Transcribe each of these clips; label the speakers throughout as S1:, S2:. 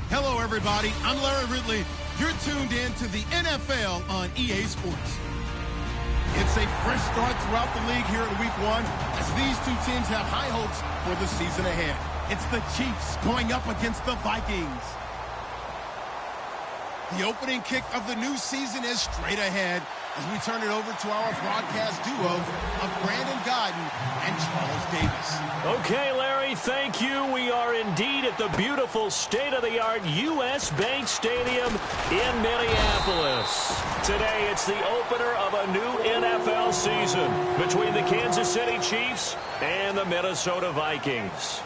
S1: Hello, everybody. I'm Larry Ridley. You're tuned in to the NFL on EA Sports. It's a fresh start throughout the league here in Week 1 as these two teams have high hopes for the season ahead. It's the Chiefs going up against the Vikings. The opening kick of the new season is straight ahead as we turn it over to our broadcast duos of Brandon Godden and Charles Davis.
S2: Okay, Larry, thank you. We are indeed at the beautiful state-of-the-art U.S. Bank Stadium in Minneapolis. Today, it's the opener of a new NFL season between the Kansas City Chiefs and the Minnesota Vikings.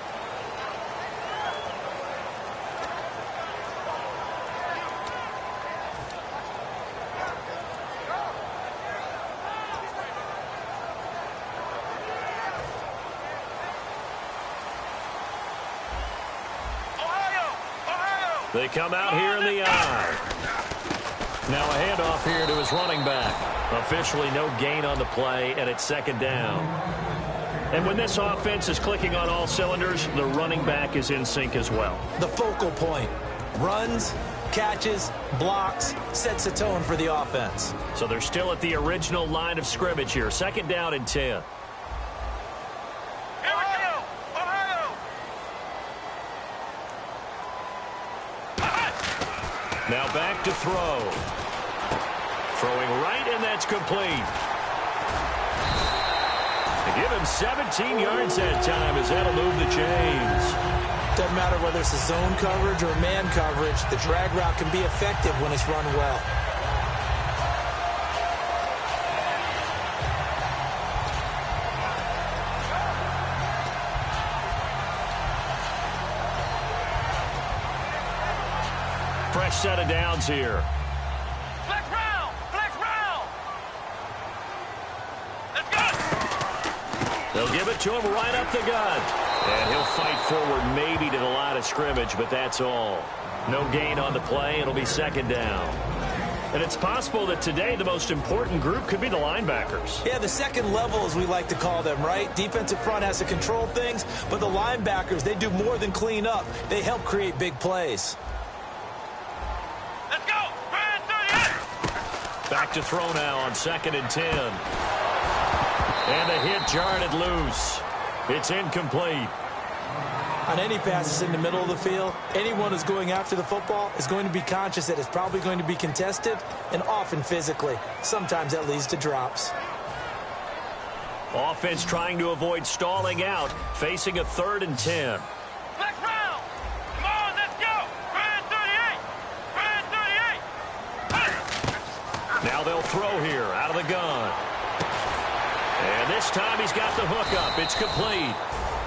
S2: They come out here in the eye. Now a handoff here to his running back. Officially no gain on the play, and it's second down. And when this offense is clicking on all cylinders, the running back is in sync as well.
S3: The focal point. Runs, catches, blocks, sets the tone for the offense.
S2: So they're still at the original line of scrimmage here. Second down and 10. Now back to throw. Throwing right, and that's complete. They give him 17 yards that time as that'll move the chains.
S3: Doesn't matter whether it's a zone coverage or man coverage, the drag route can be effective when it's run well.
S2: Fresh set of downs here.
S4: Flex round! Flex round! Let's go!
S2: They'll give it to him right up the gut. And he'll fight forward maybe to the line of scrimmage, but that's all. No gain on the play. It'll be second down. And it's possible that today the most important group could be the linebackers.
S3: Yeah, the second level, as we like to call them, right? Defensive front has to control things, but the linebackers, they do more than clean up. They help create big plays.
S2: Back to throw now on second and 10. And the hit jarred it loose. It's incomplete.
S3: On any passes in the middle of the field, anyone who's going after the football is going to be conscious that it's probably going to be contested and often physically. Sometimes that leads to drops.
S2: Offense trying to avoid stalling out, facing a 3rd and 10. Now they'll throw here out of the gun. And this time he's got the hook up. It's complete.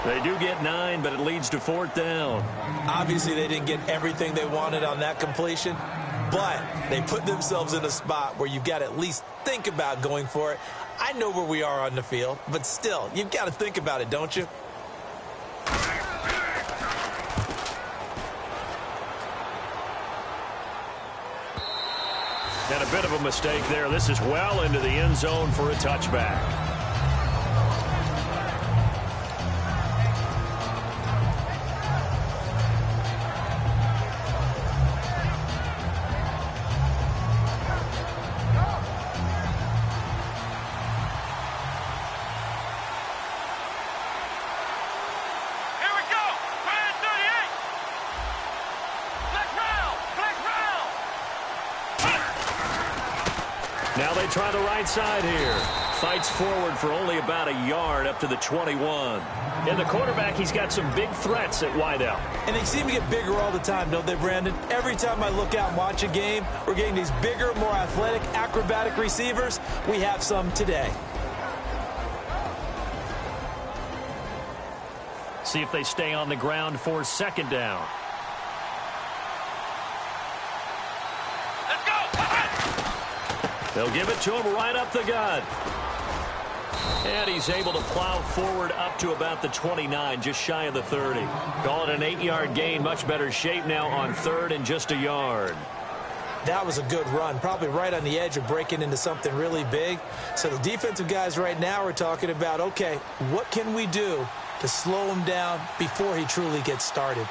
S2: They do get 9, but it leads to 4th down.
S3: Obviously, they didn't get everything they wanted on that completion, but they put themselves in a spot where you've got to at least think about going for it. I know where we are on the field, but still, you've got to think about it, don't you?
S2: And a bit of a mistake there. This is well into the end zone for a touchback. Now they try the right side here. Fights forward for only about a yard up to the 21. And the quarterback, he's got some big threats at wideout.
S3: And they seem to get bigger all the time, don't they, Brandon? Every time I look out and watch a game, we're getting these bigger, more athletic, acrobatic receivers. We have some today.
S2: See if they stay on the ground for 2nd down. They'll give it to him right up the gut. And he's able to plow forward up to about the 29, just shy of the 30. Call it an 8-yard gain, much better shape now on 3rd and just a yard.
S3: That was a good run, probably right on the edge of breaking into something really big. So the defensive guys right now are talking about, okay, what can we do to slow him down before he truly gets started?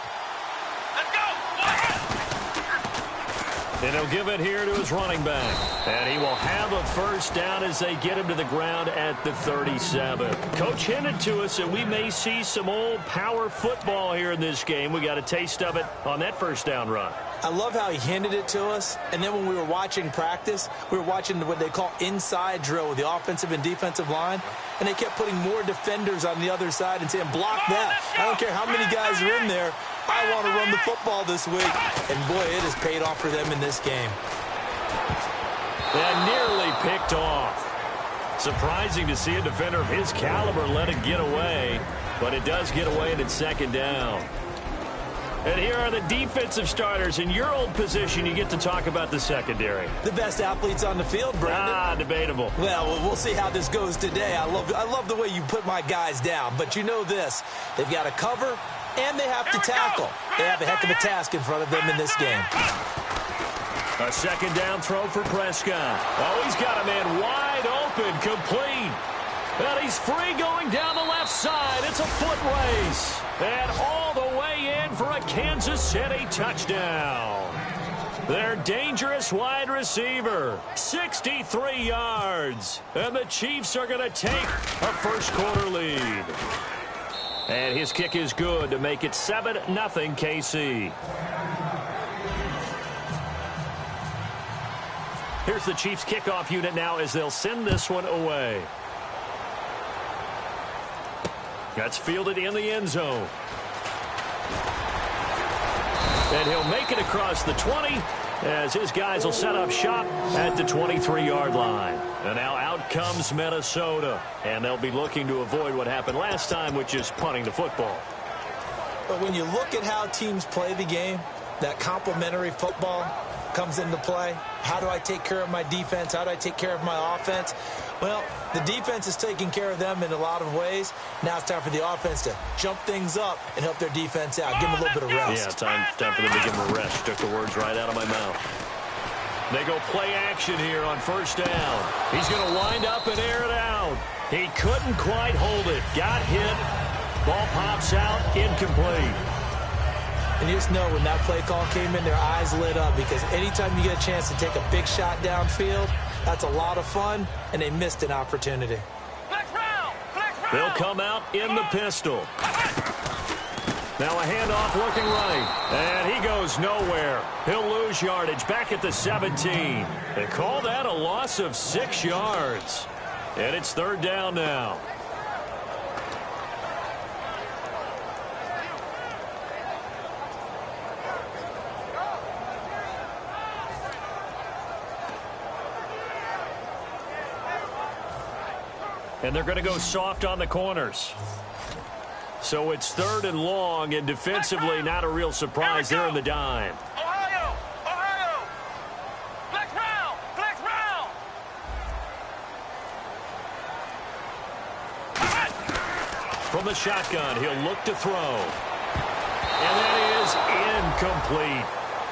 S2: And he'll give it here to his running back. And he will have a 1st down as they get him to the ground at the 37. Coach hinted to us that we may see some old power football here in this game. We got a taste of it on that 1st down run.
S3: I love how he hinted it to us, and then when we were watching practice, we were watching what they call inside drill with the offensive and defensive line, and they kept putting more defenders on the other side and saying, block that. I don't care how many guys are in there. I want to run the football this week. And, boy, it has paid off for them in this game.
S2: And nearly picked off. Surprising to see a defender of his caliber let it get away, but it does get away and it's 2nd down. And here are the defensive starters. In your old position, you get to talk about the secondary.
S3: The best athletes on the field, Brandon.
S2: Debatable.
S3: Well, we'll see how this goes today. I love the way you put my guys down. But you know this. They've got to cover, and they have to tackle. They have a heck of a task in front of them in this game.
S2: A 2nd down throw for Prescott. Oh, he's got a man wide open, complete. And he's free going down the left side. It's a foot race. And all the way in for a Kansas City touchdown. Their dangerous wide receiver, 63 yards. And the Chiefs are going to take a 1st quarter lead. And his kick is good to make it 7-0 KC. Here's the Chiefs kickoff unit now as they'll send this one away. That's fielded in the end zone. And he'll make it across the 20 as his guys will set up shop at the 23-yard line. And now out comes Minnesota. And they'll be looking to avoid what happened last time, which is punting the football.
S3: But when you look at how teams play the game, that complementary football comes into play. How do I take care of my defense? How do I take care of my offense? Well, the defense is taking care of them in a lot of ways. Now it's time for the offense to jump things up and help their defense out. Give them a little bit of rest.
S2: Yeah, time for them to give them a rest. Took the words right out of my mouth. They go play action here on 1st down. He's going to wind up and air it out. He couldn't quite hold it. Got hit. Ball pops out. Incomplete.
S3: And you just know when that play call came in, their eyes lit up because anytime you get a chance to take a big shot downfield, that's a lot of fun, and they missed an opportunity.
S2: They'll come out in the pistol. Now a handoff looking right, and he goes nowhere. He'll lose yardage back at the 17. They call that a loss of 6 yards. And it's 3rd down now. And they're going to go soft on the corners. So it's 3rd and long, and defensively not a real surprise there in the dime.
S4: Ohio! Ohio! Flex round! Flex round!
S2: From the shotgun, he'll look to throw. And that is incomplete.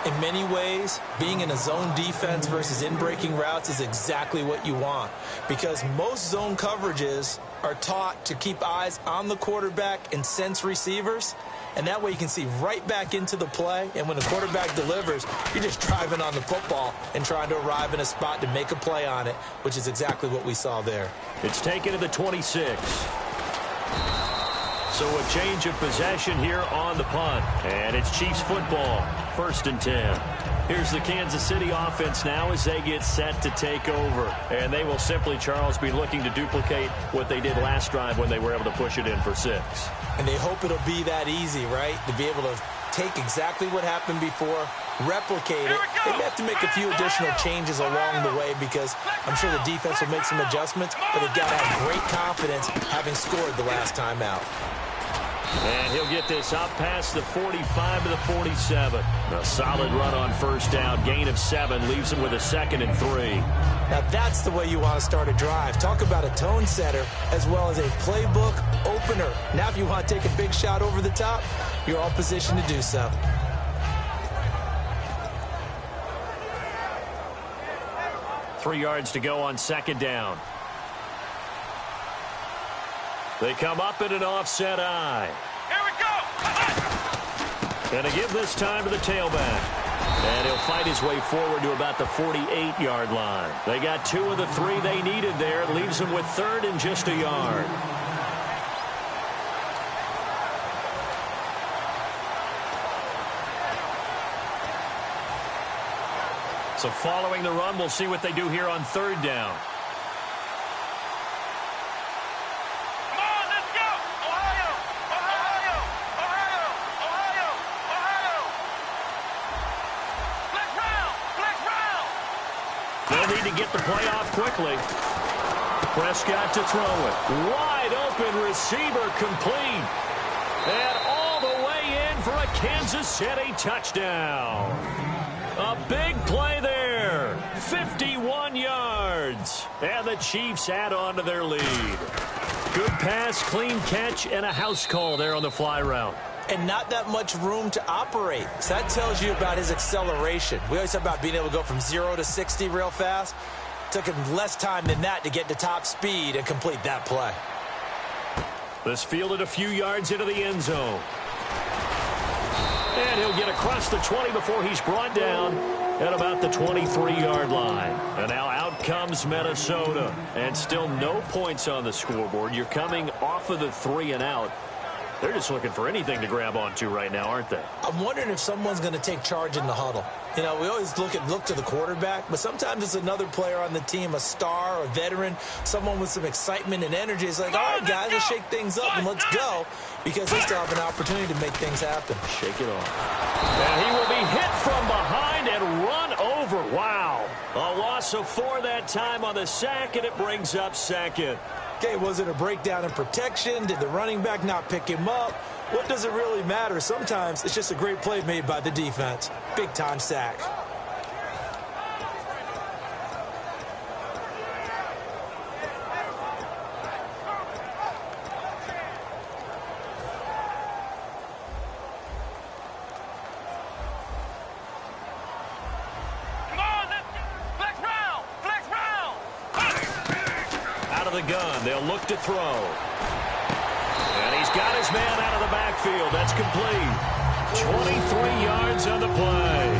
S3: In many ways, being in a zone defense versus in-breaking routes is exactly what you want, because most zone coverages are taught to keep eyes on the quarterback and sense receivers, and that way you can see right back into the play, and when the quarterback delivers, you're just driving on the football and trying to arrive in a spot to make a play on it, which is exactly what we saw there.
S2: It's taken to the 26. So a change of possession here on the punt. And it's Chiefs football, 1st and 10. Here's the Kansas City offense now as they get set to take over. And they will simply, Charles, be looking to duplicate what they did last drive when they were able to push it in for 6.
S3: And they hope it'll be that easy, right? To be able to take exactly what happened before, replicate it. They may have to make a few additional changes along the way because I'm sure the defense will make some adjustments, but they've got to have great confidence having scored the last time out.
S2: And he'll get this up past the 45 to the 47. A solid run on 1st down. Gain of 7 leaves him with a 2nd and 3.
S3: Now that's the way you want to start a drive. Talk about a tone setter as well as a playbook opener. Now if you want to take a big shot over the top, you're all positioned to do so.
S2: Three yards to go on 2nd down. They come up in an offset eye.
S4: Here we go!
S2: And to give this time to the tailback. And he'll fight his way forward to about the 48-yard line. They got 2 of the 3 they needed there. It leaves them with 3rd and just a yard. So following the run, we'll see what they do here on 3rd down. To get the play off quickly. Prescott to throw it. Wide open receiver complete. And all the way in for a Kansas City touchdown. A big play there. 51 yards. And the Chiefs add on to their lead. Good pass, clean catch, and a house call there on the fly route.
S3: And not that much room to operate. So that tells you about his acceleration. We always talk about being able to go from 0 to 60 real fast. Took him less time than that to get to top speed and complete that play.
S2: This fielded a few yards into the end zone. And he'll get across the 20 before he's brought down at about the 23-yard line. And now out comes Minnesota. And still no points on the scoreboard. You're coming off of the 3 and out. They're just looking for anything to grab onto right now, aren't they?
S3: I'm wondering if someone's going to take charge in the huddle. You know, we always look to the quarterback, but sometimes it's another player on the team, a star, a veteran, someone with some excitement and energy. It's like, all right, guys, let's shake things up and let's go, because they still have an opportunity to make things happen.
S2: Shake it off. And he will be hit from behind and run over. Wow. A loss of 4 that time on the sack, and it brings up 2nd.
S3: Okay, was it a breakdown in protection? Did the running back not pick him up? What does it really matter? Sometimes it's just a great play made by the defense. Big-time sack.
S2: The gun. They'll look to throw. And he's got his man out of the backfield. That's complete. 23 yards on the play.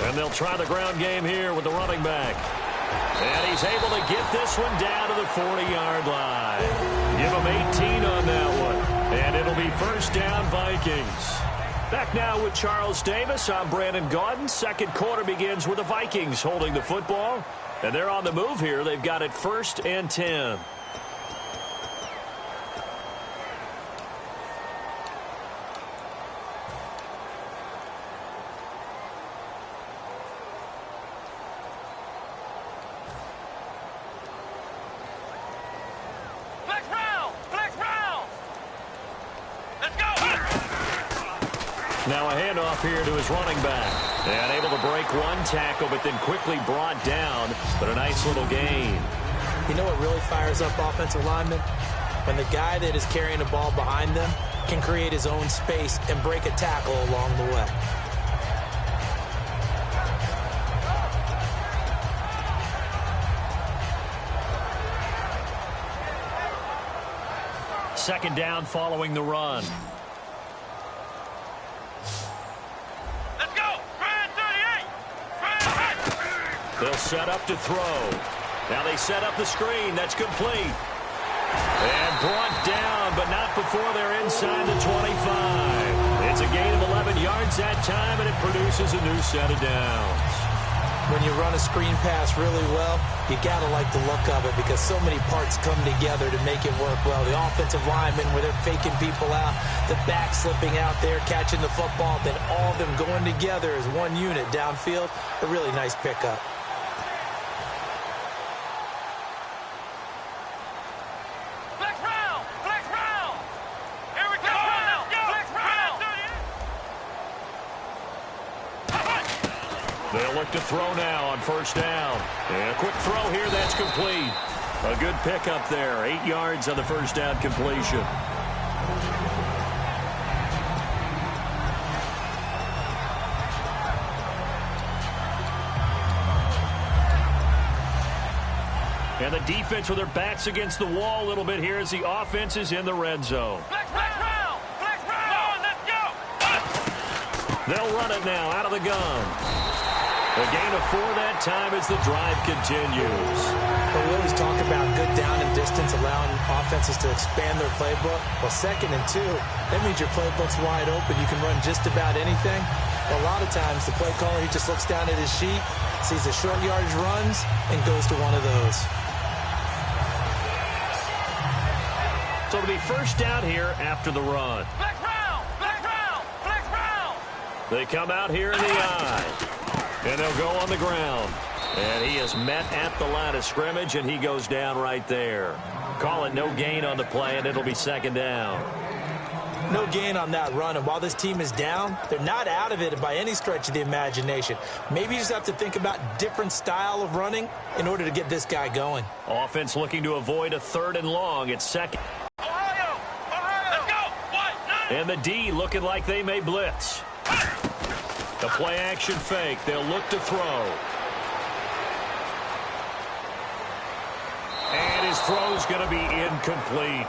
S2: And they'll try the ground game here with the running back. And he's able to get this one down to the 40-yard line. Give him 18 on that one. And it'll be first down, Vikings. Back now with Charles Davis. I'm Brandon Gaudin. Second quarter begins with the Vikings holding the football. And they're on the move here. They've got it 1st and 10. Now a handoff here to his running back. And able to break one tackle, but then quickly brought down. But a nice little gain.
S3: You know what really fires up offensive linemen? When the guy that is carrying the ball behind them can create his own space and break a tackle along the way.
S2: Second down following the run. They'll set up to throw. Now they set up the screen. That's complete. And brought down, but not before they're inside the 25. It's a gain of 11 yards that time, and it produces a new set of downs.
S3: When you run a screen pass really well, you got to like the look of it because so many parts come together to make it work well. The offensive linemen, where they're faking people out, the back slipping out there, catching the football, then all of them going together as one unit downfield. A really nice pickup.
S2: They'll look to throw now on first down. And a quick throw here, that's complete. A good pickup there. 8 yards on the first down completion. And the defense with their backs against the wall a little bit here as the offense is in the red zone.
S4: Flex round! Flex round! Let's go!
S2: They'll run it now out of the gun. A gain of 4 that time as the drive continues.
S3: Well, we always talk about good down and distance, allowing offenses to expand their playbook. Well, 2nd and 2, that means your playbook's wide open. You can run just about anything. A lot of times, the play caller, he just looks down at his sheet, sees the short yardage runs, and goes to one of those.
S2: So it'll be first down here after the run.
S4: Flex round! Flex round! Flex round!
S2: They come out here in the eye. And they'll go on the ground. And he is met at the line of scrimmage, and he goes down right there. Call it no gain on the play, and it'll be second down.
S3: No gain on that run, and while this team is down, they're not out of it by any stretch of the imagination. Maybe you just have to think about different style of running in order to get this guy going.
S2: Offense looking to avoid a 3rd and long. It's second.
S4: Ohio! Let's go! 1, 9!
S2: And the D looking like they may blitz. The play-action fake. They'll look to throw. And his throw's going to be incomplete.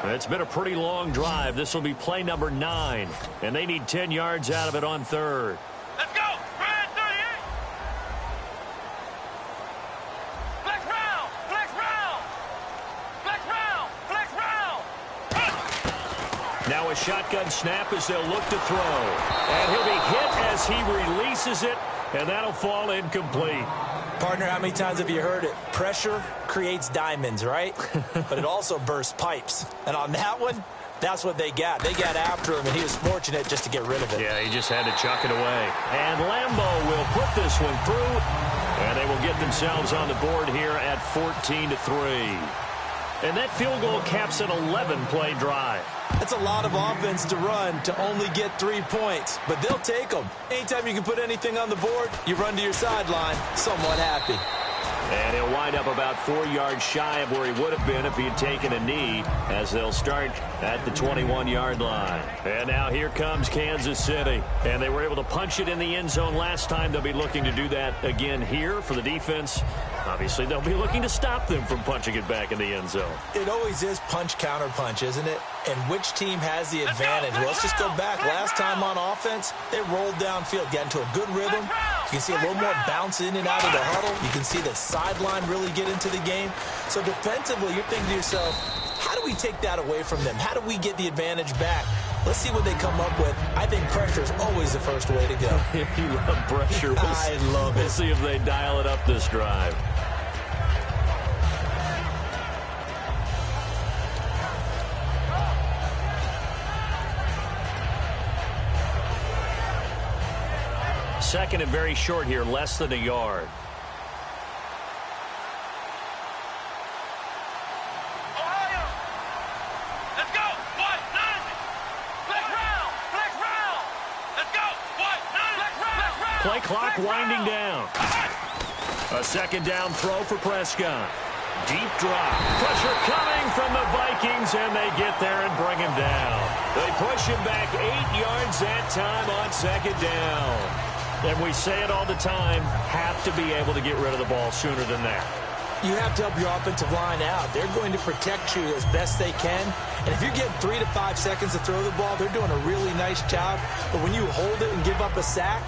S2: It's been a pretty long drive. This will be play number 9. And they need 10 yards out of it on 3rd.
S4: Let's go! Grand 38! Flex round! Flex round! Flex round! Flex round!
S2: Now a shotgun snap as they'll look to throw. And he'll be hit as he releases it. And that'll fall incomplete.
S3: Partner, how many times have you heard it? Pressure creates diamonds, right? But it also bursts pipes. And on that one, that's what they got. They got after him, and he was fortunate just to get rid of it.
S2: Yeah, he just had to chuck it away. And Lambeau will put this one through. And they will get themselves on the board here at 14-3. And that field goal caps an 11-play drive.
S3: That's a lot of offense to run to only get 3 points, but they'll take them. Anytime you can put anything on the board, you run to your sideline somewhat happy.
S2: And he'll wind up about 4 yards shy of where he would have been if he had taken a knee, as they'll start at the 21-yard line. And now here comes Kansas City. And they were able to punch it in the end zone last time. They'll be looking to do that again here for the defense. Obviously, they'll be looking to stop them from punching it back in the end zone.
S3: It always is punch-counter-punch, isn't it? And which team has the advantage? Let's just go back. Last time on offense, they rolled downfield, got into a good rhythm. You can see a little more bounce in and out of the huddle. You can see the sideline really get into the game. So defensively, you're thinking to yourself, how do we take that away from them? How do we get the advantage back? Let's see what they come up with. I think pressure is always the first way to go.
S2: You love pressure.
S3: I love it.
S2: We'll see if they dial it up this drive. Second and very short here, less than a yard.
S4: Ohio! Let's go! What? Nine! Flex round! Flex round! Let's go! What? Nine! Flex round!
S2: Play clock winding down. A second down throw for Prescott. Deep drop. Pressure coming from the Vikings, and they get there and bring him down. They push him back 8 yards that time on second down. And we say it all the time, have to be able to get rid of the ball sooner than that.
S3: You have to help your offensive line out. They're going to protect you as best they can. And if you get 3 to 5 seconds to throw the ball, they're doing a really nice job. But when you hold it and give up a sack,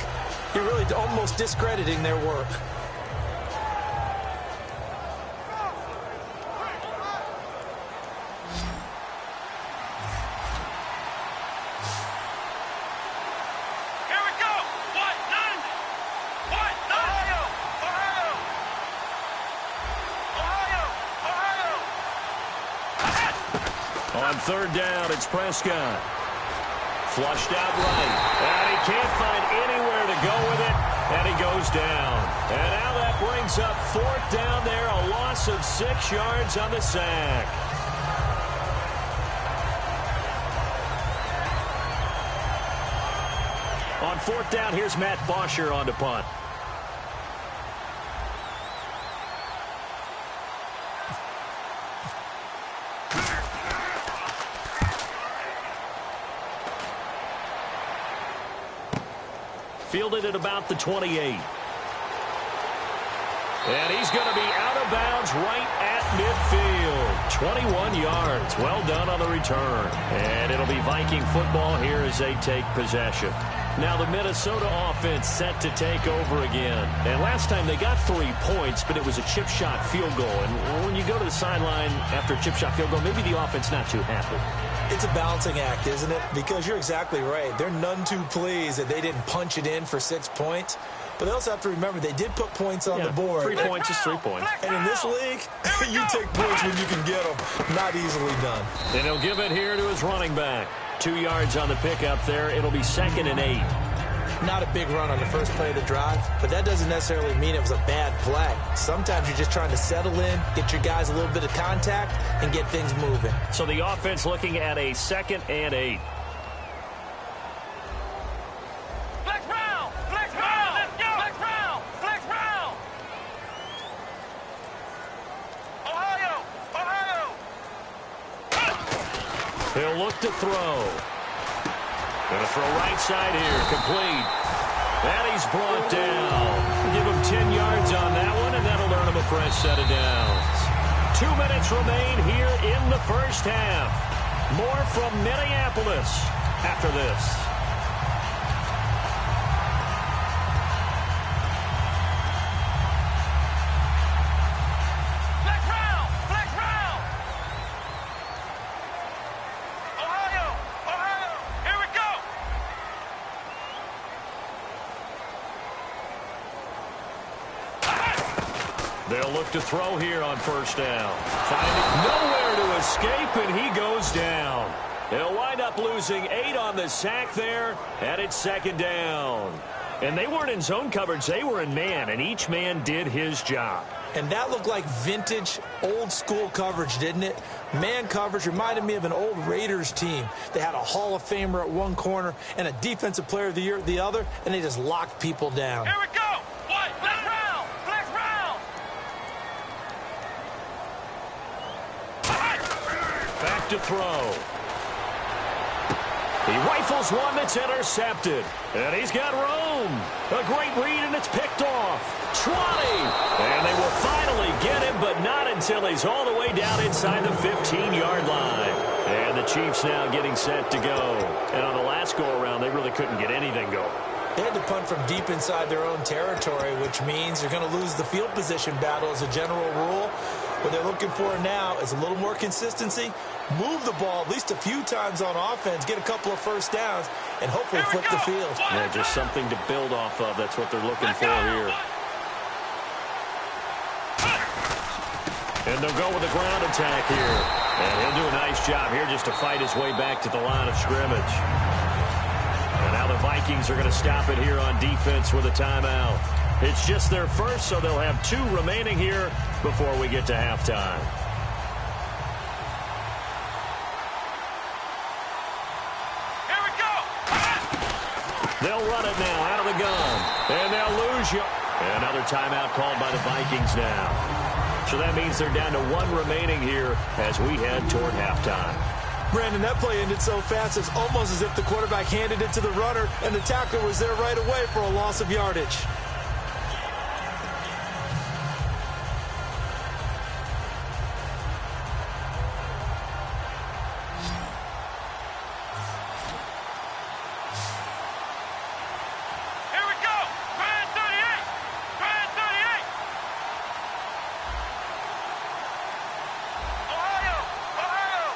S3: you're really almost discrediting their work.
S2: On third down, it's Prescott. Flushed out right. And he can't find anywhere to go with it. And he goes down. And now that brings up fourth down there. A loss of 6 yards on the sack. On fourth down, here's Matt Bosher on to punt. Fielded at about the 28. And he's going to be out of bounds right at midfield. 21 yards. Well done on the return. And it'll be Viking football here as they take possession. Now the Minnesota offense set to take over again. And last time they got 3 points, but it was a chip shot field goal. And when you go to the sideline after a chip shot field goal, maybe the offense not too happy.
S3: It's a balancing act, isn't it? Because you're exactly right. They're none too pleased that they didn't punch it in for 6 points. But they also have to remember they did put points on the board.
S2: 3 points is 3 points.
S3: And in this league, you take points when you can get them. Not easily done.
S2: And he'll give it here to his running back. 2 yards on the pickup there. It'll be 2nd and 8.
S3: Not a big run on the first play of the drive, but that doesn't necessarily mean it was a bad play. Sometimes you're just trying to settle in, get your guys a little bit of contact, and get things moving.
S2: So the offense looking at a 2nd and 8.
S4: Flex round! Flex round! Let's go! Flex round! Flex round! Ohio! Ohio!
S2: He'll look to throw. Going to throw right side here. Complete. And he's brought down. Give him 10 yards on that one, and that'll earn him a fresh set of downs. 2 minutes remain here in the first half. More from Minneapolis after this. They'll look to throw here on first down. Finding nowhere to escape, and he goes down. They'll wind up losing 8 on the sack there, and it's 2nd down. And they weren't in zone coverage. They were in man, and each man did his job.
S3: And that looked like vintage, old-school coverage, didn't it? Man coverage reminded me of an old Raiders team. They had a Hall of Famer at one corner and a Defensive Player of the Year at the other, and they just locked people down.
S4: Here we go! What? Flex round! Flex round!
S2: to throw. He rifles one that's intercepted. And he's got room. A great read, and it's picked off. 20. And they will finally get him, but not until he's all the way down inside the 15-yard line. And the Chiefs now getting set to go. And on the last go-around, they really couldn't get anything going.
S3: They had to punt from deep inside their own territory, which means they're going to lose the field position battle as a general rule. What they're looking for now is a little more consistency, move the ball at least a few times on offense, get a couple of first downs, and hopefully flip the field.
S2: Yeah, just something to build off of. That's what they're looking for here. And they'll go with a ground attack here. And he'll do a nice job here just to fight his way back to the line of scrimmage. And now the Vikings are going to stop it here on defense with a timeout. It's just their first, so they'll have 2 remaining here before we get to halftime.
S4: Here we go.
S2: They'll run it now out of the gun. And they'll lose you. And another timeout called by the Vikings now. So that means they're down to 1 remaining here as we head toward halftime.
S3: Brandon, that play ended so fast, it's almost as if the quarterback handed it to the runner, and the tackler was there right away for a loss of yardage.
S4: Here we go. Grand 38. Grand 38. Ohio. Ohio.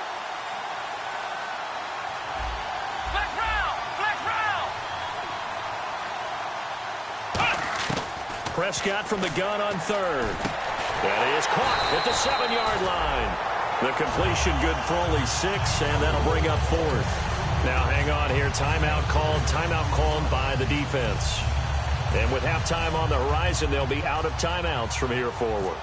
S4: Flex round. Flex round.
S2: Prescott from the gun on third. That is caught at the 7-yard line. The completion good for only 6, and that'll bring up 4th. Now hang on here. Timeout called by the defense. And with halftime on the horizon, they'll be out of timeouts from here forward.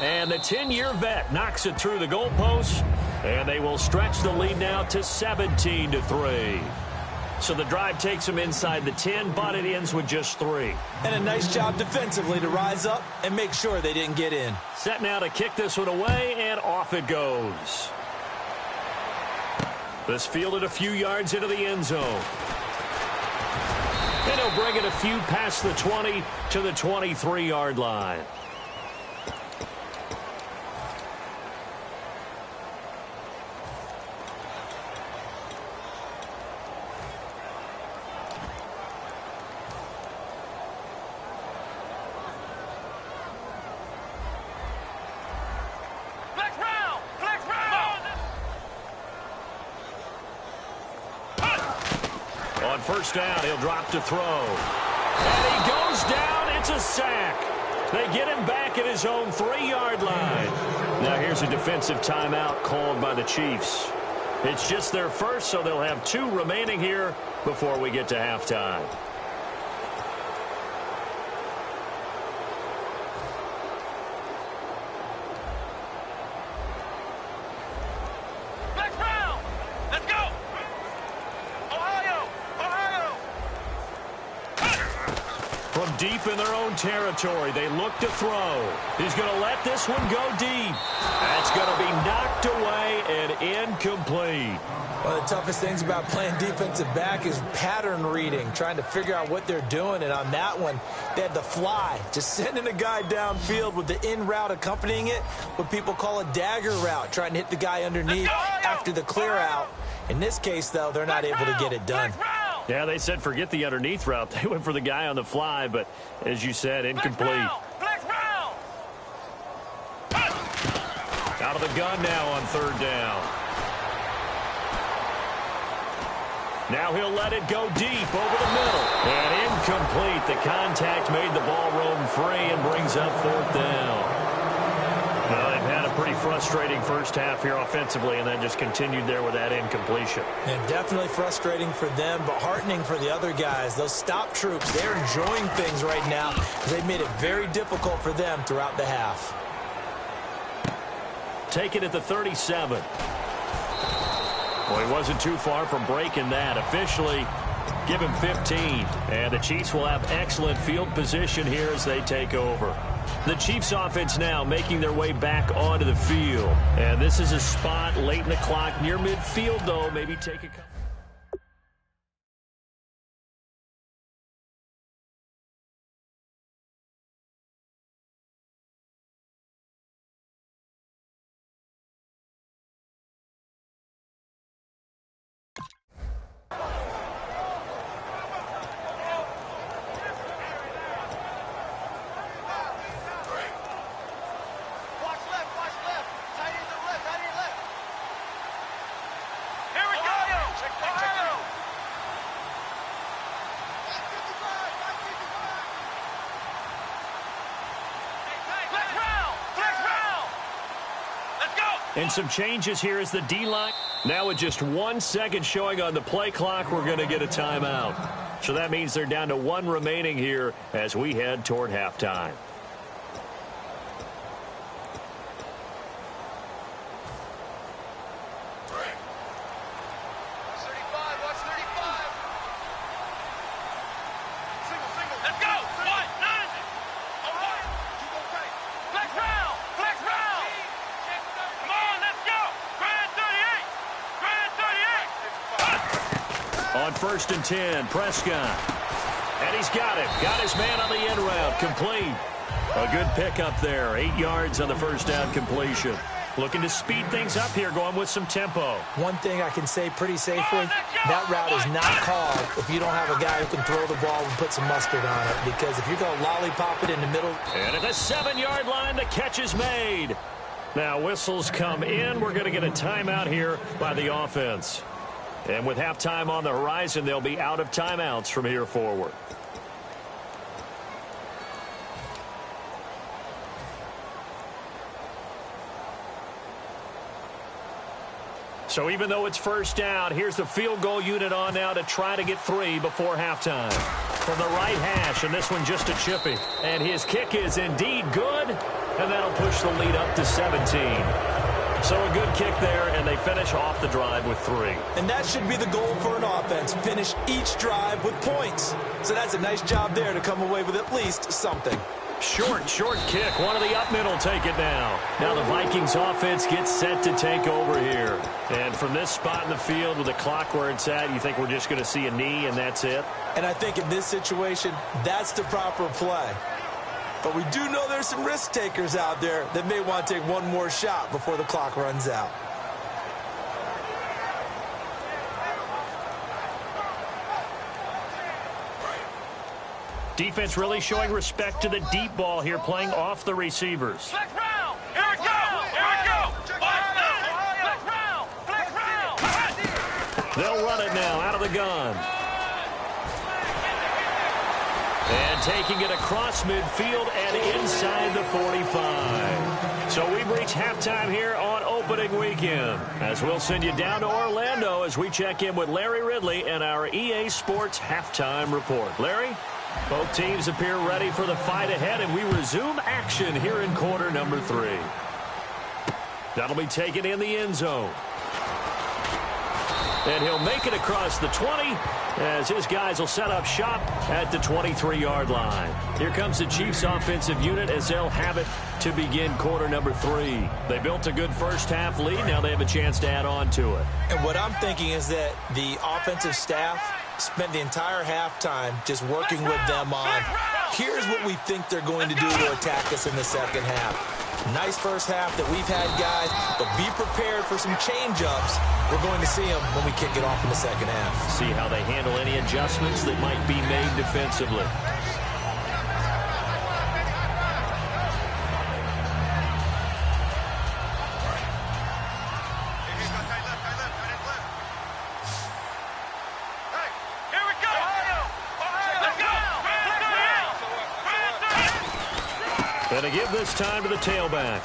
S2: And the 10-year vet knocks it through the goalposts, and they will stretch the lead now to 17-3. So the drive takes them inside the 10, but it ends with just 3.
S3: And a nice job defensively to rise up and make sure they didn't get in.
S2: Set now to kick this one away, and off it goes. This fielded a few yards into the end zone. And he'll bring it a few past the 20 to the 23-yard line.
S4: Flex round. Flex round.
S2: On first down, he'll drop to throw. And he goes down. It's a sack. They get him back at his own 3-yard line. Now here's a defensive timeout called by the Chiefs. It's just their first, so they'll have 2 remaining here before we get to halftime.
S4: Flex round. Let's go. Ohio. Ohio.
S2: From deep in their own territory, they look to throw. He's going to let this one go deep. That's going to be knocked away and incomplete.
S3: One of the toughest things about playing defensive back is pattern reading, trying to figure out what they're doing. And on that one, they had the fly, just sending a guy downfield with the in route accompanying it, what people call a dagger route, trying to hit the guy underneath after the clear out. In this case, though, they're not able to get it done.
S2: Yeah, they said forget the underneath route. They went for the guy on the fly, but as you said, incomplete.
S4: Flex round.
S2: Out of the gun now on third down. Now he'll let it go deep over the middle. And incomplete. The contact made the ball roam free and brings up 4th down. Well, they've had a pretty frustrating first half here offensively, and then just continued there with that incompletion.
S3: And definitely frustrating for them, but heartening for the other guys. Those stop troops, they're enjoying things right now. They've made it very difficult for them throughout the half.
S2: Take it at the 37. Well, he wasn't too far from breaking that. Officially, give him 15. And the Chiefs will have excellent field position here as they take over. The Chiefs offense now making their way back onto the field. And this is a spot late in the clock near midfield, though. Maybe take a couple. And some changes here as the D-line. Now with just 1 second showing on the play clock, we're going to get a timeout. So that means they're down to 1 remaining here as we head toward halftime. On 1st and 10, Prescott. And he's got it. Got his man on the end route. Complete. A good pickup there. 8 yards on the first down completion. Looking to speed things up here, going with some tempo.
S3: One thing I can say pretty safely, that route is not called if you don't have a guy who can throw the ball and put some mustard on it. Because if you're going to lollipop it in the middle.
S2: And at the 7-yard line, the catch is made. Now whistles come in. We're going to get a timeout here by the offense. And with halftime on the horizon, they'll be out of timeouts from here forward. So even though it's first down, here's the field goal unit on now to try to get 3 before halftime. From the right hash, and this one just a chippy. And his kick is indeed good, and that'll push the lead up to 17. So a good kick there, and they finish off the drive with 3.
S3: And that should be the goal for an offense, finish each drive with points. So that's a nice job there to come away with at least something.
S2: Short kick. One of the up mid will take it now. Now the Vikings offense gets set to take over here. And from this spot in the field with the clock where it's at, you think we're just going to see a knee and that's it?
S3: And I think in this situation, that's the proper play. But we do know there's some risk takers out there that may want to take one more shot before the clock runs out.
S2: Defense really showing respect to the deep ball here, playing off the receivers.
S4: Flex round. Here we go. Here we go. Flex round. Flex round.
S2: They'll run it now out of the gun. And taking it across midfield and inside the 45. So we've reached halftime here on opening weekend. As we'll send you down to Orlando as we check in with Larry Ridley and our EA Sports halftime report. Larry? Both teams appear ready for the fight ahead, and we resume action here in quarter number 3. That'll be taken in the end zone. And he'll make it across the 20 as his guys will set up shop at the 23-yard line. Here comes the Chiefs offensive unit as they'll have it to begin quarter number 3. They built a good first-half lead. Now they have a chance to add on to it.
S3: And what I'm thinking is that the offensive staff spent the entire halftime just working with them on, here's what we think they're going to do to attack us in the second half. Nice first half that we've had, guys, but be prepared for some change-ups. We're going to see them when we kick it off in the second half.
S2: See how they handle any adjustments that might be made defensively. And to give this time to the tailback.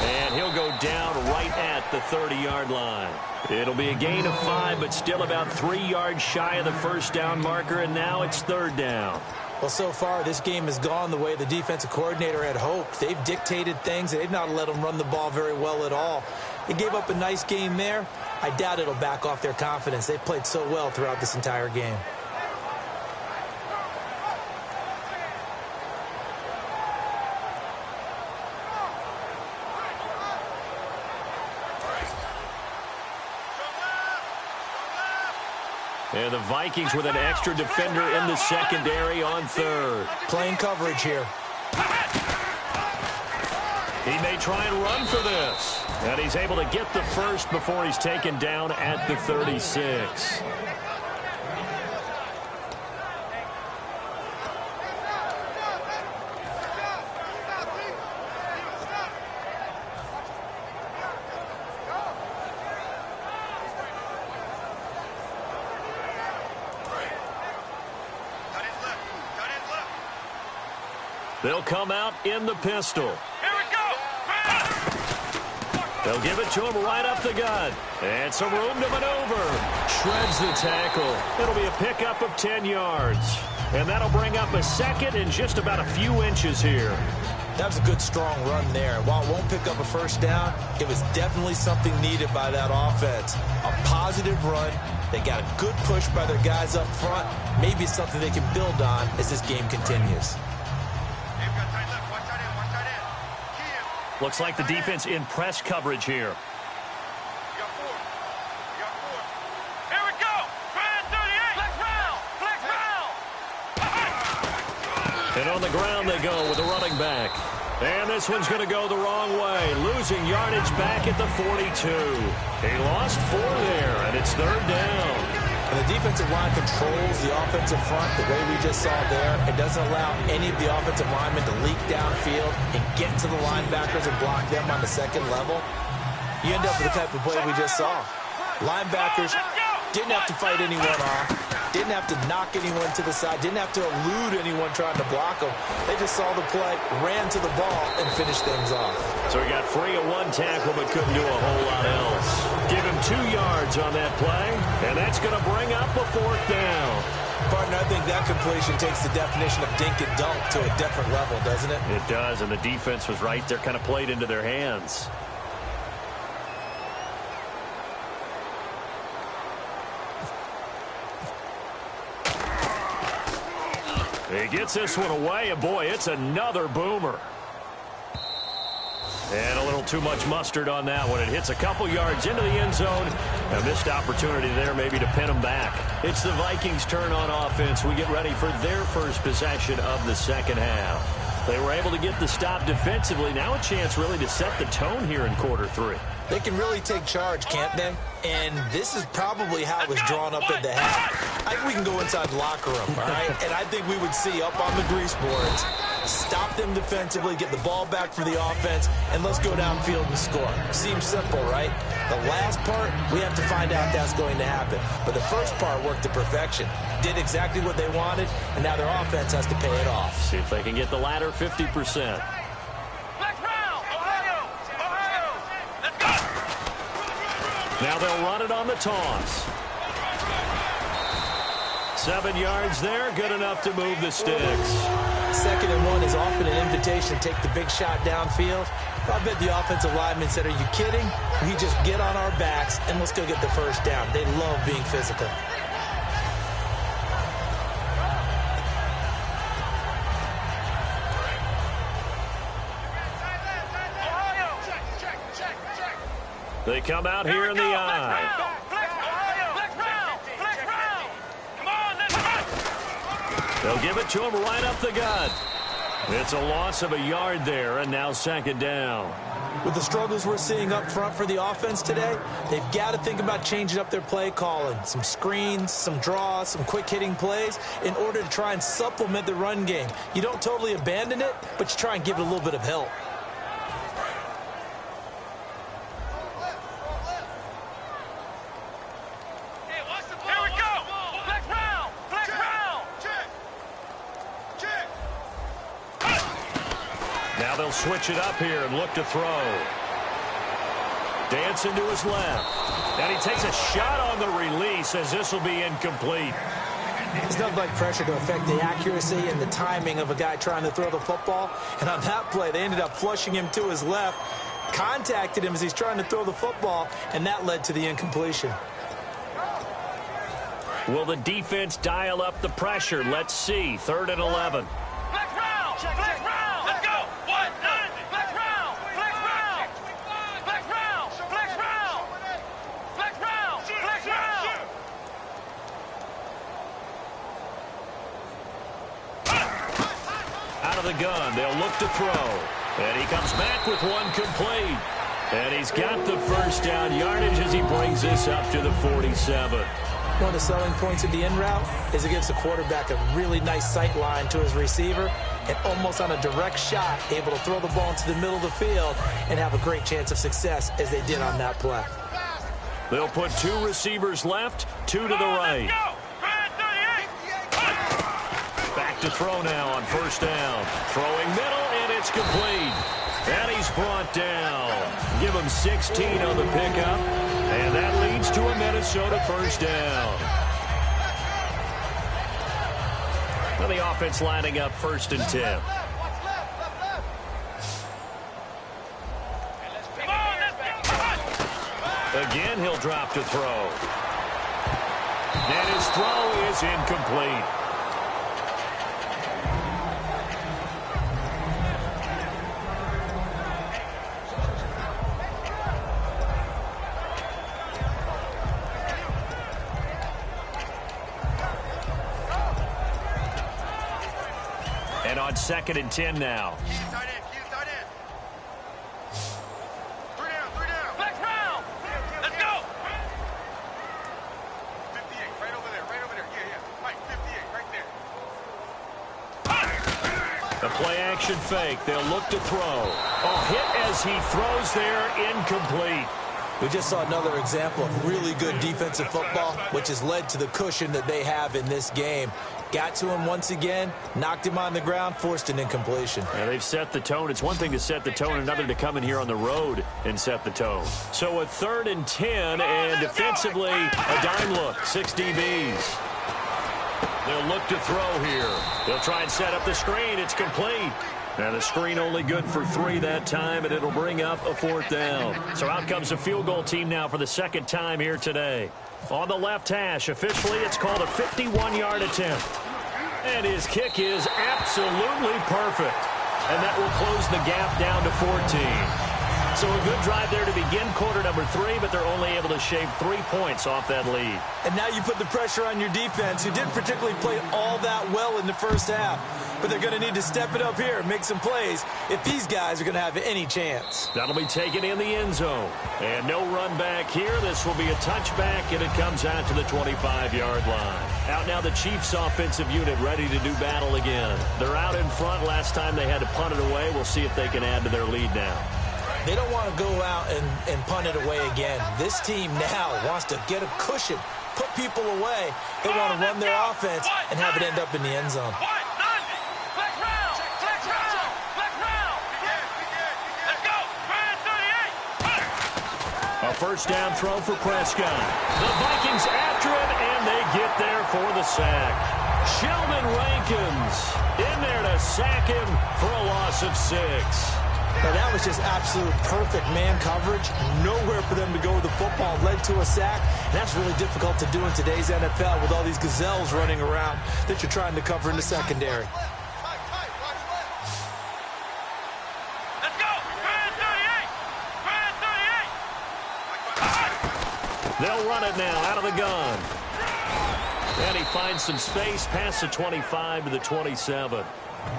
S2: And he'll go down right at the 30-yard line. It'll be a gain of 5, but still about 3 yards shy of the first down marker, and now it's third down.
S3: Well, so far, this game has gone the way the defensive coordinator had hoped. They've dictated things. They've not let them run the ball very well at all. They gave up a nice game there. I doubt it'll back off their confidence. They've played so well throughout this entire game.
S2: And the Vikings with an extra defender in the secondary on third.
S3: Playing coverage here.
S2: He may try and run for this. And he's able to get the first before he's taken down at the 36. They'll come out in the pistol.
S4: Here we go.
S2: They'll give it to him right up the gut. And some room to maneuver. Shreds the tackle. It'll be a pickup of 10 yards. And that'll bring up a second and just about a few inches here.
S3: That was a good, strong run there. While it won't pick up a first down, it was definitely something needed by that offense. A positive run. They got a good push by their guys up front. Maybe it's something they can build on as this game continues.
S2: Looks like the defense in press coverage here.
S4: Here we go. Brand 38. Flex round.
S2: And on the ground they go with a running back. And this one's going to go the wrong way. Losing yardage back at the 42. He lost 4 there, and it's third down.
S3: And the defensive line controls the offensive front the way we just saw there. It doesn't allow any of the offensive linemen to leak downfield and get to the linebackers and block them on the second level. You end up with the type of play we just saw. Linebackers didn't have to fight anyone off, didn't have to knock anyone to the side, didn't have to elude anyone trying to block them. They just saw the play, ran to the ball, and finished things off.
S2: So he got free of one tackle but couldn't do a whole lot else. Give him 2 yards on that play, and that's going to bring up a 4th down.
S3: Partner, I think that completion takes the definition of dink and dunk to a different level, doesn't it?
S2: It does, and the defense was right there, kind of played into their hands. He gets this one away, and boy, it's another boomer. And a little too much mustard on that one. It hits a couple yards into the end zone. A missed opportunity there maybe to pin them back. It's the Vikings' turn on offense. We get ready for their first possession of the second half. They were able to get the stop defensively. Now a chance really to set the tone here in quarter 3.
S3: They can really take charge, can't they? And this is probably how it was drawn up in the half. I think we can go inside the locker room, all right? And I think we would see up on the grease boards, stop them defensively, get the ball back for the offense, and let's go downfield and score. Seems simple, right? The last part, we have to find out that's going to happen. But the first part worked to perfection. Did exactly what they wanted, and now their offense has to pay it off.
S2: See if they can get the latter 50%. Now they'll run it on the toss. 7 yards there, good enough to move the sticks.
S3: 2nd and 1 is often an invitation to take the big shot downfield. I bet the offensive lineman said, are you kidding? We just get on our backs and let's go get the first down. They love being physical.
S2: They come out here in the eye. They'll give it to him right up the gut. It's a loss of a yard there, and now 2nd down.
S3: With the struggles we're seeing up front for the offense today, they've got to think about changing up their play calling. Some screens, some draws, some quick-hitting plays in order to try and supplement the run game. You don't totally abandon it, but you try and give it a little bit of help.
S2: Now they'll switch it up here and look to throw. Dancing to his left. And he takes a shot on the release as this will be incomplete.
S3: It's nothing like pressure to affect the accuracy and the timing of a guy trying to throw the football. And on that play, they ended up flushing him to his left, contacted him as he's trying to throw the football, and that led to the incompletion.
S2: Will the defense dial up the pressure? Let's see. 3rd and 11.
S4: Flex round! Flex round! Let's go! What? Flex round! Flex round! Flex round! Flex round! Flex round! Flex round!
S2: of the gun. They'll look to throw. And he comes back with one complete. And he's got the first down yardage as he brings this up to the 47.
S3: One of the selling points of the in route is it gives the quarterback a really nice sight line to his receiver and almost on a direct shot able to throw the ball into the middle of the field and have a great chance of success as they did on that play.
S2: They'll put two receivers left, two to the right. Back to throw now on first down. Throwing middle, and it's complete. And he's brought down. Give him 16 on the pickup. And that leads to a Minnesota first down. Well, the offense lining up 1st and 10. Again, he'll drop to throw. And his throw is incomplete. And on 2nd and 10 now. The play-action fake. They'll look to throw. A hit as he throws there, incomplete.
S3: We just saw another example of really good defensive football, which has led to the cushion that they have in this game. Got to him once again, knocked him on the ground, forced an incompletion.
S2: Yeah, they've set the tone. It's one thing to set the tone, another to come in here on the road and set the tone. So a 3rd and 10, and defensively, a dime look, 6 DBs. They'll look to throw here. They'll try and set up the screen. It's complete. And the screen only good for 3 that time, and it'll bring up a 4th down. So out comes a field goal team now for the 2nd time here today. On the left hash, officially it's called a 51-yard attempt. And his kick is absolutely perfect. And that will close the gap down to 14. So a good drive there to begin quarter number 3, but they're only able to shave 3 points off that lead.
S3: And now you put the pressure on your defense, who didn't particularly play all that well in the first half. But they're going to need to step it up here and make some plays if these guys are going to have any chance.
S2: That'll be taken in the end zone. And no run back here. This will be a touchback, and it comes out to the 25-yard line. Out now the Chiefs offensive unit ready to do battle again. They're out in front. Last time they had to punt it away. We'll see if they can add to their lead now.
S3: They don't want to go out and punt it away again. This team now wants to get a cushion, put people away. They want to run their offense and have it end up in the end zone.
S2: A first down throw for Prescott. The Vikings after him, and they get there for the sack. Sheldon Rankins in there to sack him for a loss of 6.
S3: Now, that was just absolute perfect man coverage. Nowhere for them to go with the football. Led to a sack. And that's really difficult to do in today's NFL with all these gazelles running around that you're trying to cover in the secondary.
S4: Let's go! Brand 38! Brand 38!
S2: They'll run it now out of the gun. And he finds some space past the 25 to the 27.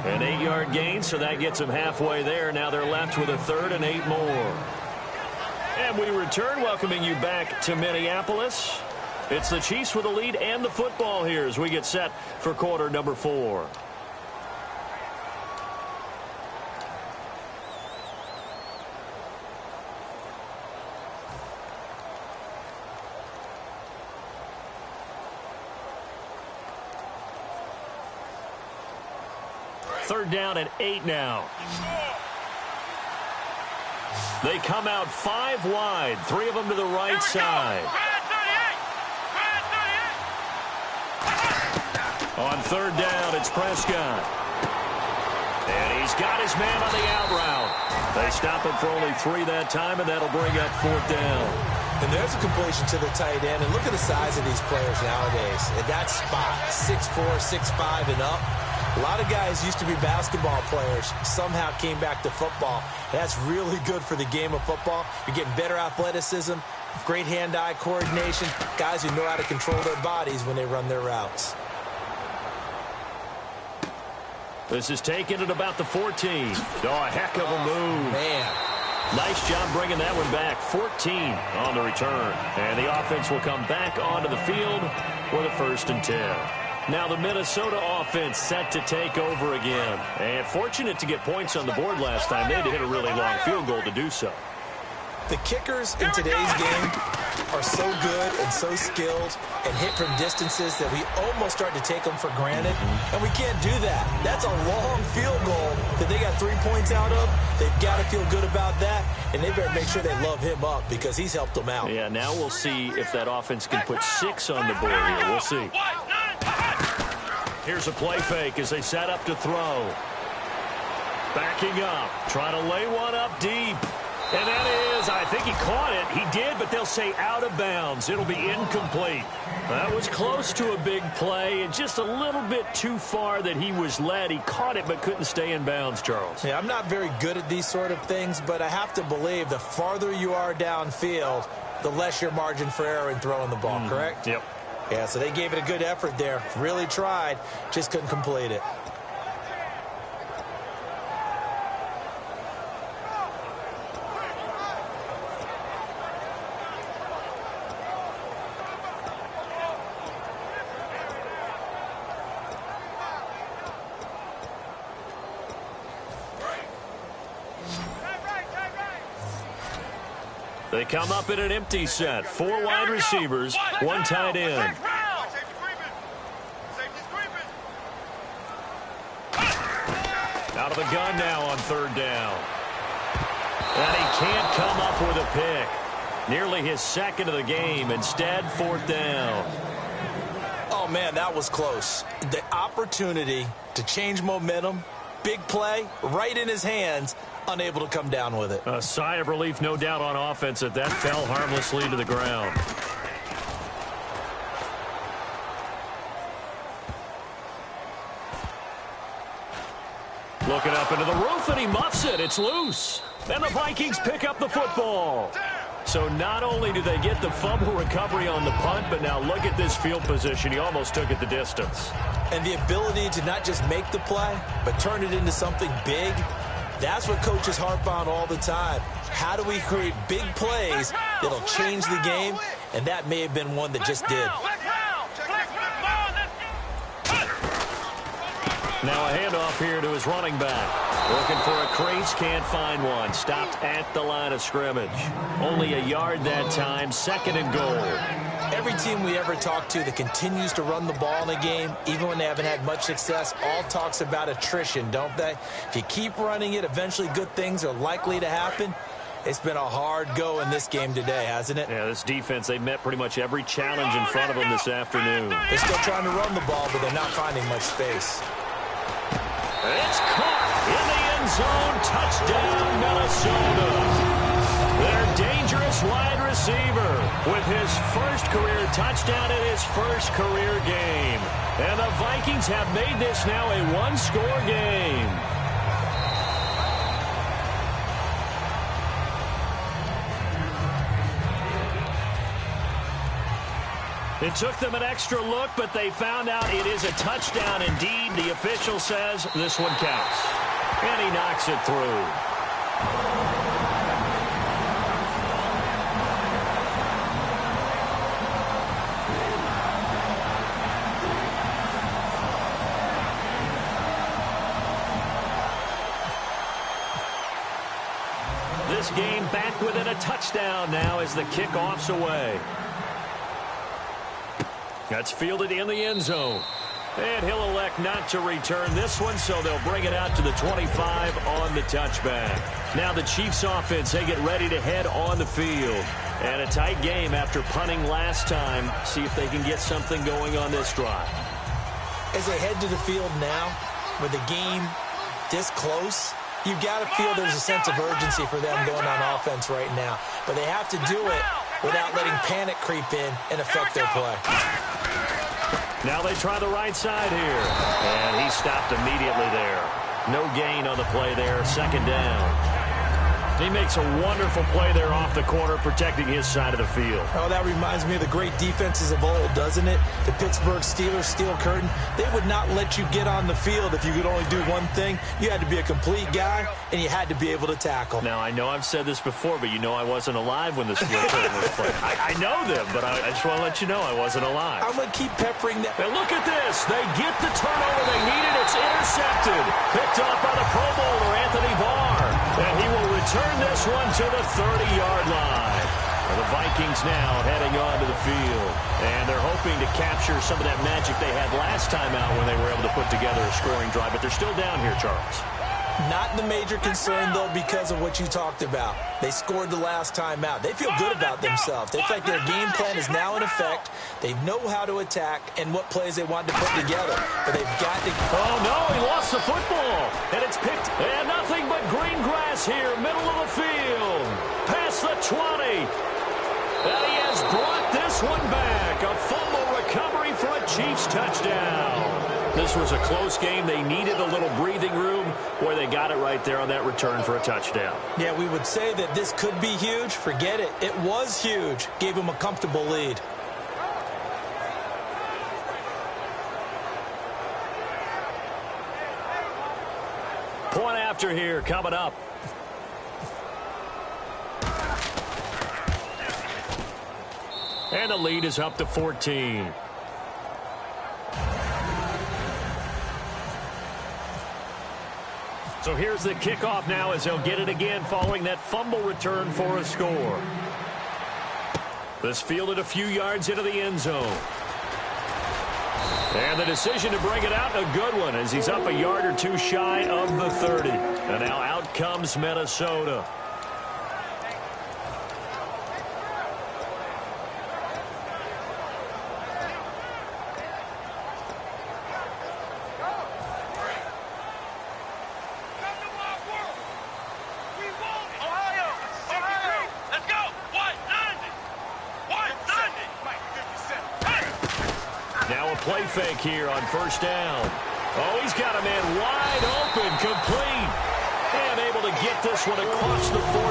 S2: An 8-yard gain, so that gets them halfway there. Now they're left with a 3rd and 8 more. And we return, welcoming you back to Minneapolis. It's the Chiefs with the lead and the football here as we get set for quarter number 4. Third down and 8 now. They come out 5 wide, 3 of them to the right side. On third down, it's Prescott. And he's got his man on the out route. They stop him for only 3 that time, and that'll bring up 4th down.
S3: And there's a completion to the tight end. And look at the size of these players nowadays. At that spot, 6'4", 6'5", and up. A lot of guys used to be basketball players, somehow came back to football. That's really good for the game of football. You're getting better athleticism, great hand-eye coordination, guys who know how to control their bodies when they run their routes.
S2: This is taken at about the 14. Oh, a heck of a move.
S3: Man.
S2: Nice job bringing that one back. 14 on the return. And the offense will come back onto the field with a 1st and 10. Now the Minnesota offense set to take over again. And fortunate to get points on the board last time. They had to hit a really long field goal to do so.
S3: The kickers in today's game are so good and so skilled and hit from distances that we almost start to take them for granted, and we can't do that. That's a long field goal that they got 3 points out of. They've got to feel good about that, and they better make sure they love him up because he's helped them out.
S2: Yeah, now we'll see if that offense can put 6 on the board here. We'll see. Here's a play fake as they set up to throw. Backing up, trying to lay one up deep. And that is, I think he caught it. He did, but they'll say out of bounds. It'll be incomplete. That was close to a big play and just a little bit too far that he was led. He caught it but couldn't stay in bounds, Charles.
S3: Yeah, I'm not very good at these sort of things, but I have to believe the farther you are downfield, the less your margin for error in throwing the ball, correct?
S2: Yep.
S3: Yeah, so they gave it a good effort there. Really tried, just couldn't complete it.
S2: They come up in an empty set. 4 wide receivers, 1 tight end. Out of the gun now on 3rd down. And he can't come up with a pick. Nearly his 2nd of the game. Instead, 4th down.
S3: Oh, man, that was close. The opportunity to change momentum, big play, right in his hands, unable to come down with it.
S2: A sigh of relief, no doubt, on offense that fell harmlessly to the ground. Looking up into the roof, and he muffs it. It's loose. Then the Vikings pick up the football. So not only do they get the fumble recovery on the punt, but now look at this field position. He almost took it the distance.
S3: And the ability to not just make the play, but turn it into something big. That's what coaches harp on all the time. How do we create big plays that'll change the game? And that may have been one that just did.
S2: Now a handoff here to his running back. Looking for a crease, can't find one. Stopped at the line of scrimmage. Only a yard that time, 2nd and goal.
S3: Every team we ever talk to that continues to run the ball in a game, even when they haven't had much success, all talks about attrition, don't they? If you keep running it, eventually good things are likely to happen. It's been a hard go in this game today, hasn't it?
S2: Yeah, this defense, they met pretty much every challenge in front of them this afternoon.
S3: They're still trying to run the ball, but they're not finding much space.
S2: It's caught in the end zone. Touchdown, Minnesota. Their dangerous wide receiver with his 1st career touchdown in his 1st career game. And the Vikings have made this now a 1-score game. It took them an extra look, but they found out it is a touchdown indeed. The official says this one counts. And he knocks it through. This game back within a touchdown now as the kickoff's away. That's fielded in the end zone. And he'll elect not to return this one, so they'll bring it out to the 25 on the touchback. Now the Chiefs offense, they get ready to head on the field. And a tight game after punting last time. See if they can get something going on this drive.
S3: As they head to the field now, with the game this close, you've got to feel there's a sense of urgency for them going on offense right now. But they have to do it without letting panic creep in and affect their play.
S2: Now they try the right side here. And he stopped immediately there. No gain on the play there. 2nd down. He makes a wonderful play there off the corner, protecting his side of the field.
S3: Oh, that reminds me of the great defenses of old, doesn't it? The Pittsburgh Steelers, Steel Curtain, they would not let you get on the field if you could only do one thing. You had to be a complete guy, and you had to be able to tackle.
S2: Now, I know I've said this before, but you know I wasn't alive when the Steel Curtain was played. I know them, but I just want to let you know I wasn't alive.
S3: I'm going to keep peppering them.
S2: And look at this. They get the turnover they needed. It's intercepted. Picked off by the Pro Bowler, Anthony Barr. And he will return this one to the 30-yard line. The Vikings now heading onto the field. And they're hoping to capture some of that magic they had last time out when they were able to put together a scoring drive. But they're still down here, Charles.
S3: Not the major concern, though, because of what you talked about. They scored the last time out. They feel good about themselves. They feel like their game plan is now in effect. They know how to attack and what plays they want to put together. But they've got to...
S2: Oh, no, he lost the football. And it's picked. And nothing but green grass here, middle of the field. Past the 20. And he has brought this one back. A fumble recovery for a Chiefs touchdown. This was a close game. They needed a little breathing room. Boy, they got it right there on that return for a touchdown.
S3: Yeah, we would say that this could be huge. Forget it. It was huge. Gave them a comfortable lead.
S2: Point after here coming up. And the lead is up to 14. So here's the kickoff now as they'll get it again following that fumble return for a score. This fielded a few yards into the end zone. And the decision to bring it out, a good one, as he's up a yard or two shy of the 30. And now out comes Minnesota. Play fake here on first down. Oh, he's got a man wide open, complete. And able to get this one across the 45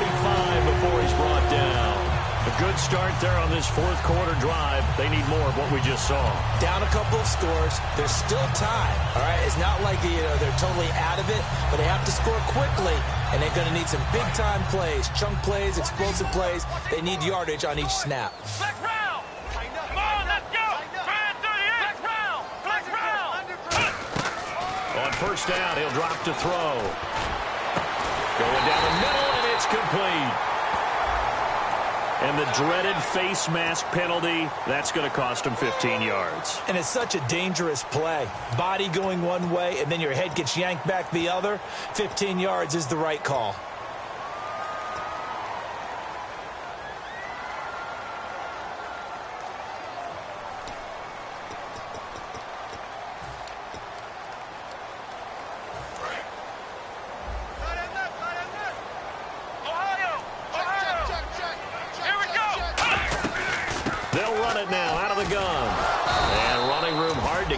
S2: before he's brought down. A good start there on this fourth quarter drive. They need more of what we just saw.
S3: Down a couple of scores. There's still time. All right, it's not like they're totally out of it, but they have to score quickly, and they're going to need some big-time plays, chunk plays, explosive plays. They need yardage on each snap.
S2: On first down, he'll drop to throw. Going down the middle, and it's complete. And the dreaded face mask penalty, that's going to cost him 15 yards.
S3: And it's such a dangerous play. Body going one way, and then your head gets yanked back the other. 15 yards is the right call.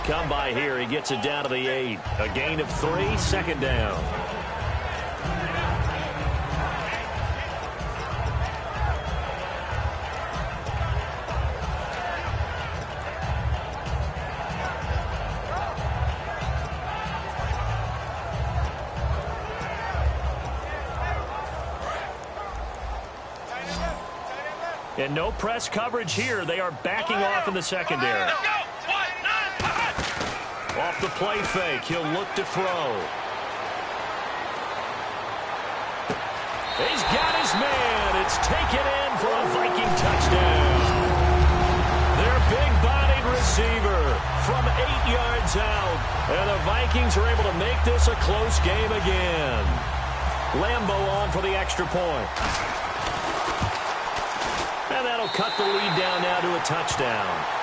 S2: Come by here. He gets it down to the 8. A gain of 3, second down. And no press coverage here. They are backing off in the secondary. Off the play fake, he'll look to throw. He's got his man. It's taken in for a Viking touchdown. Their big-bodied receiver from 8 yards out. And the Vikings are able to make this a close game again. Lambeau on for the extra point. And that'll cut the lead down now to a touchdown.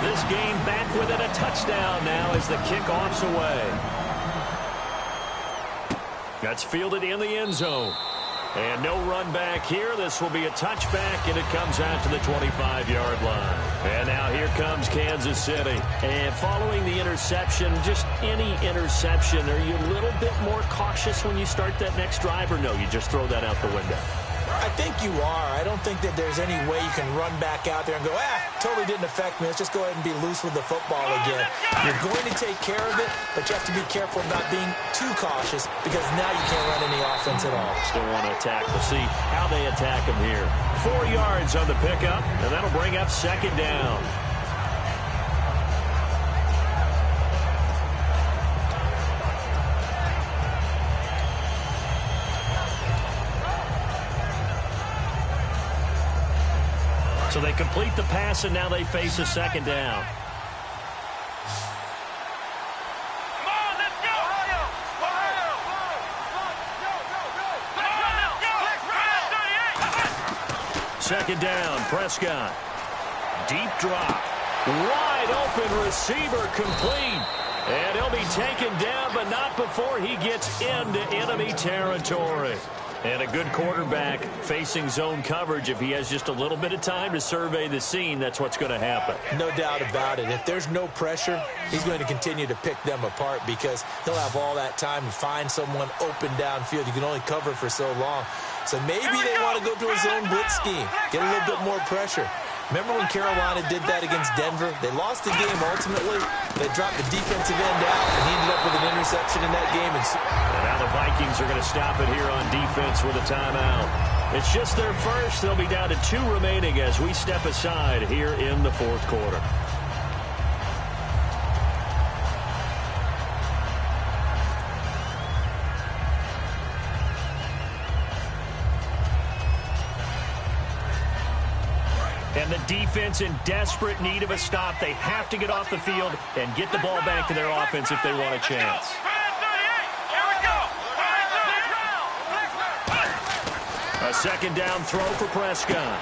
S2: This game back within a touchdown now as the kickoff's away. That's fielded in the end zone. And no run back here. This will be a touchback, and it comes out to the 25-yard line. And now here comes Kansas City. And following the interception, just any interception, are you a little bit more cautious when you start that next drive, or no, you just throw that out the window?
S3: I think you are. I don't think that there's any way you can run back out there and go, totally didn't affect me. Let's just go ahead and be loose with the football again. You're going to take care of it, but you have to be careful about being too cautious because now you can't run any offense at all.
S2: Still want to attack. We'll see how they attack him here. 4 yards on the pickup, and that'll bring up second down. So they complete the pass, and now they face a second down.
S4: Come on, let's go!
S2: Second down, Prescott. Deep drop. Wide open receiver complete. And he'll be taken down, but not before he gets into enemy territory. And a good quarterback facing zone coverage. If he has just a little bit of time to survey the scene, that's what's going to happen.
S3: No doubt about it. If there's no pressure, he's going to continue to pick them apart because he'll have all that time to find someone open downfield. You can only cover for so long. So maybe they want to go to a zone blitz scheme, get a little bit more pressure. Remember when Carolina did that against Denver? They lost the game ultimately. They dropped the defensive end out, and he ended up with an interception in that game. And
S2: now the Vikings are going to stop it here on defense with a timeout. It's just their first. They'll be down to 2 remaining as we step aside here in the fourth quarter. And the defense in desperate need of a stop. They have to get off the field and get the ball back to their offense if they want a chance. A second down throw for Prescott.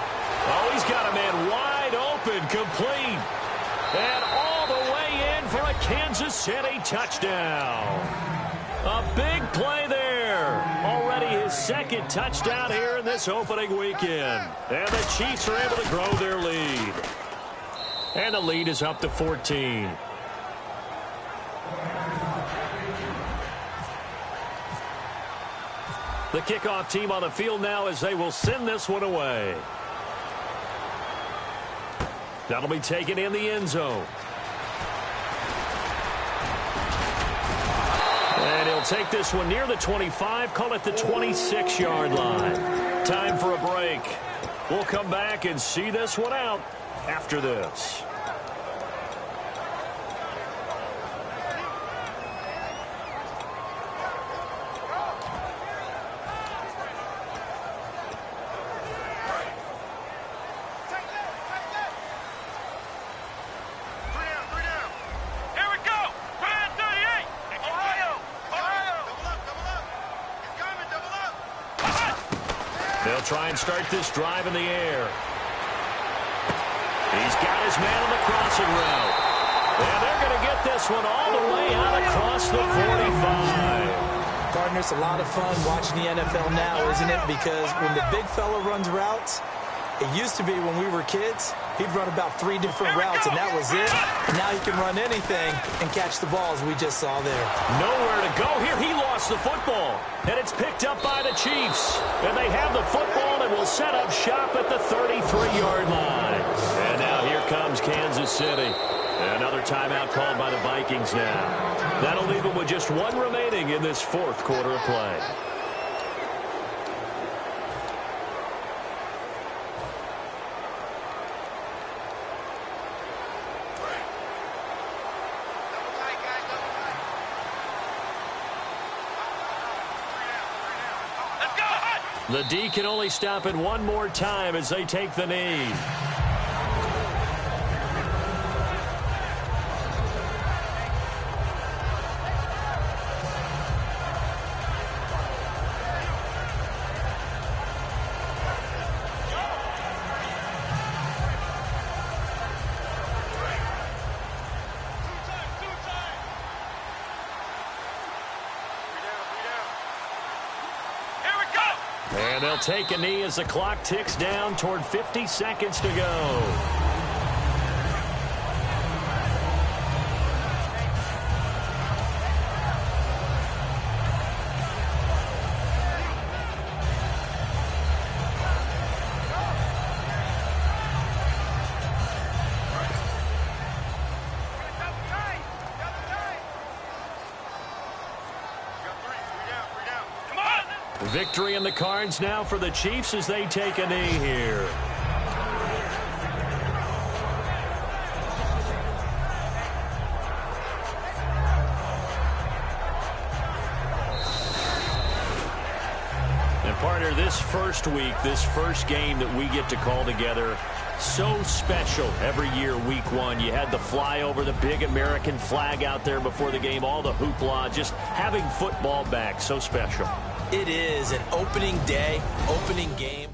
S2: Oh, he's got a man wide open, complete. And all the way in for a Kansas City touchdown. A big play there. Already his second touchdown here in this opening weekend. And the Chiefs are able to grow their lead. And the lead is up to 14. The kickoff team on the field now as they will send this one away. That'll be taken in the end zone. And he'll take this one near the 25, call it the 26-yard line. Time for a break. We'll come back and see this one out after this. They'll try and start this drive in the air. He's got his man on the crossing route. And they're going to get this one all the way out across the 45.
S3: Partner, it's a lot of fun watching the NFL now, isn't it? Because when the big fella runs routes, it used to be when we were kids, he'd run about 3 different routes, and that was it. Now he can run anything and catch the ball, as we just saw there.
S2: Nowhere to go here. He lost the football, and it's picked up by the Chiefs. And they have the football and will set up shop at the 33-yard line. And now here comes Kansas City. Another timeout called by the Vikings now. That'll leave them with just 1 remaining in this fourth quarter of play. The D can only stop it 1 more time as they take the knee. And they'll take a knee as the clock ticks down toward 50 seconds to go. Victory in the cards now for the Chiefs as they take a knee here. And partner, this first week, this first game that we get to call together, so special every year, week one. You had the flyover, the big American flag out there before the game, all the hoopla, just having football back, so special.
S3: It is an opening day, opening game.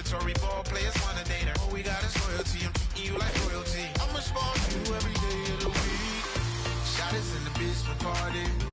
S5: Mandatory ball players want a data. All we got is loyalty. I'm treating you like royalty. I'ma spoil you every day of the week. Shot is in the basement party.